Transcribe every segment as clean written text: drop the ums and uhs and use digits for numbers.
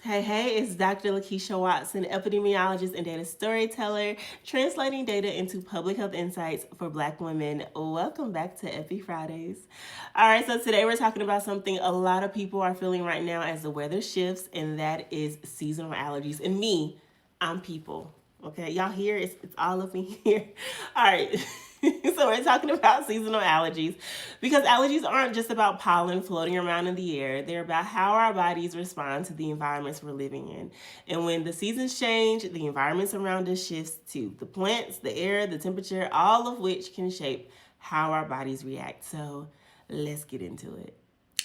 Hey, it's Dr. Lakeisha Watson, epidemiologist and data storyteller, translating data into public health insights for Black women. Welcome back to Epi Fridays. All right, so today we're talking about something a lot of people are feeling right now as the weather shifts, and that is seasonal allergies. And me, I'm people. Okay, y'all here? It's all up in here. All right. So we're talking about seasonal allergies because allergies aren't just about pollen floating around in the air. They're about how our bodies respond to the environments we're living in. And when the seasons change, the environments around us shifts too. The plants, the air, the temperature, all of which can shape how our bodies react. So let's get into it.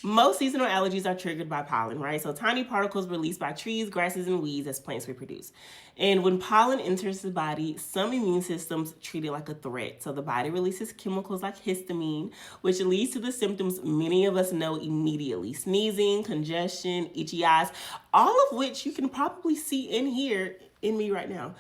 Most seasonal allergies are triggered by pollen, right? So tiny particles released by trees, grasses, and weeds as plants reproduce. And when pollen enters the body, some immune systems treat it like a threat. So the body releases chemicals like histamine, which leads to the symptoms many of us know immediately: sneezing, congestion, itchy eyes, all of which you can probably see in here in me right now.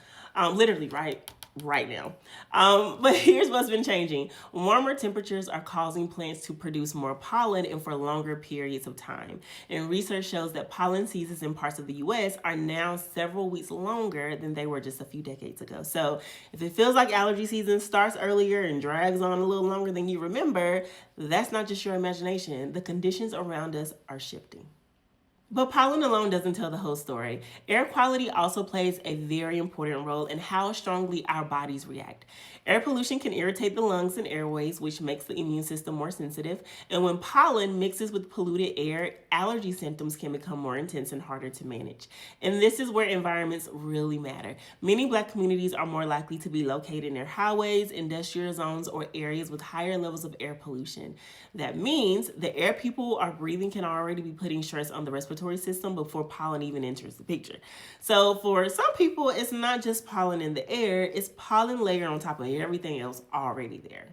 Literally, right now. But here's what's been changing. Warmer temperatures are causing plants to produce more pollen and for longer periods of time. And research shows that pollen seasons in parts of the US are now several weeks longer than they were just a few decades ago. So if it feels like allergy season starts earlier and drags on a little longer than you remember, that's not just your imagination. The conditions around us are shifting. But pollen alone doesn't tell the whole story. Air quality also plays a very important role in how strongly our bodies react. Air pollution can irritate the lungs and airways, which makes the immune system more sensitive. And when pollen mixes with polluted air, allergy symptoms can become more intense and harder to manage. And this is where environments really matter. Many Black communities are more likely to be located near highways, industrial zones, or areas with higher levels of air pollution. That means the air people are breathing can already be putting stress on the respiratory system before pollen even enters the picture. So for some people, it's not just pollen in the air, it's pollen layered on top of everything else already there.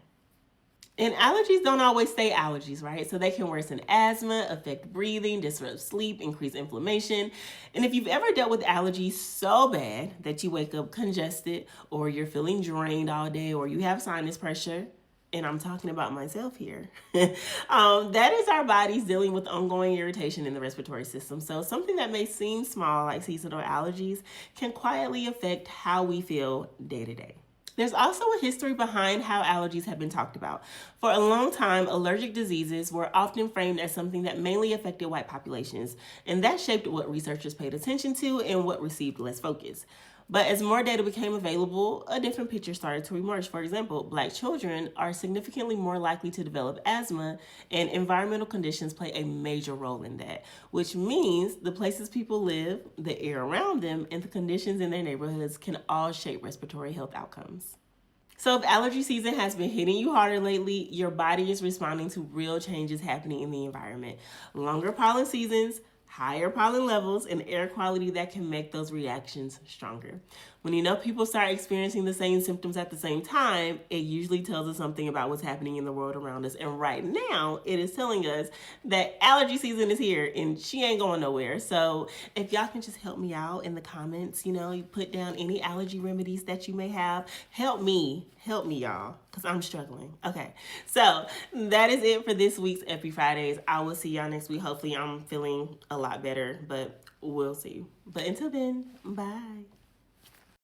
And allergies don't always stay allergies, right? So they can worsen asthma, affect breathing, disrupt sleep, increase inflammation. And if you've ever dealt with allergies so bad that you wake up congested, or you're feeling drained all day, or you have sinus pressure, and I'm talking about myself here, that is our bodies dealing with ongoing irritation in the respiratory system. So something that may seem small, like seasonal allergies, can quietly affect how we feel day to day. There's also a history behind how allergies have been talked about. For a long time, allergic diseases were often framed as something that mainly affected white populations, and that shaped what researchers paid attention to and what received less focus. But as more data became available, a different picture started to emerge. For example, Black children are significantly more likely to develop asthma, and environmental conditions play a major role in that, which means the places people live, the air around them, and the conditions in their neighborhoods can all shape respiratory health outcomes. So if allergy season has been hitting you harder lately, your body is responding to real changes happening in the environment. Longer pollen seasons, higher pollen levels, and air quality that can make those reactions stronger. When you know people start experiencing the same symptoms at the same time, it usually tells us something about what's happening in the world around us. And right now, it is telling us that allergy season is here and she ain't going nowhere. So if y'all can just help me out in the comments, you put down any allergy remedies that you may have. Help me, y'all, because I'm struggling. Okay, so that is it for this week's Epi Fridays. I will see y'all next week. Hopefully I'm feeling a lot better, but we'll see. But until then, bye.